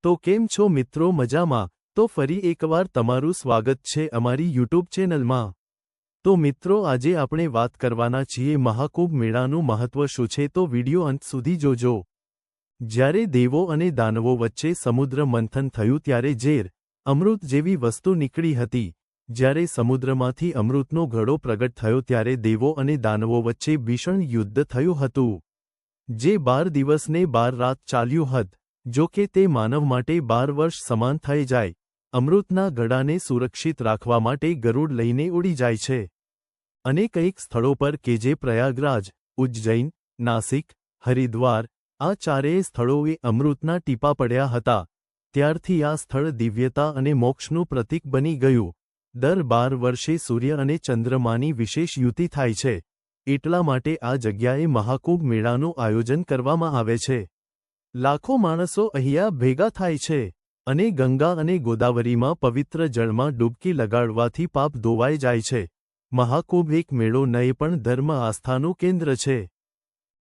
તો કેમ છો મિત્રો, મજામાં? તો ફરી એકવાર તમારું સ્વાગત છે અમારી યુટ્યુબ ચેનલમાં। તો મિત્રો, આજે આપણે વાત કરવાના છીએ મહાકુંભ મેળાનું મહત્વ શું છે, તો વિડિયો અંત સુધી જોજો। જ્યારે દેવો અને દાનવો વચ્ચે સમુદ્ર મંથન થયું ત્યારે ઝેર, અમૃત જેવી વસ્તુ નીકળી હતી। જ્યારે સમુદ્રમાંથી અમૃતનો ઘડો પ્રગટ થયો ત્યારે દેવો અને દાનવો વચ્ચે ભીષણ યુદ્ધ થયું હતું, જે 12 દિવસ ને 12 રાત ચાલ્યું હતું। જો કે તે માનવ માટે 12 વર્ષ સમાન થઈ જાય। અમૃતના ઘડાને સુરક્ષિત રાખવા માટે ગરુડ લઈને ઉડી જાય છે અને કંઈક સ્થળો પર કે જે પ્રયાગરાજ, ઉજ્જૈન, નાસિક, હરિદ્વાર, આ ચારેય સ્થળોએ અમૃતના ટીપા પડ્યા હતા। ત્યારથી આ સ્થળ દિવ્યતા અને મોક્ષનું પ્રતીક બની ગયું। દર 12 વર્ષે સૂર્ય અને ચંદ્રમાની વિશેષ યુતિ થાય છે, એટલા માટે આ જગ્યાએ મહાકુંભ મેળાનું આયોજન કરવામાં આવે છે। લાખો માણસો અહીંયા ભેગા થાય છે અને ગંગા અને ગોદાવરીમાં પવિત્ર જળમાં ડૂબકી લગાડવાથી પાપ ધોવાઈ જાય છે। મહાકુંભ એક મેળો નહીં પણ ધર્મ આસ્થાનું કેન્દ્ર છે।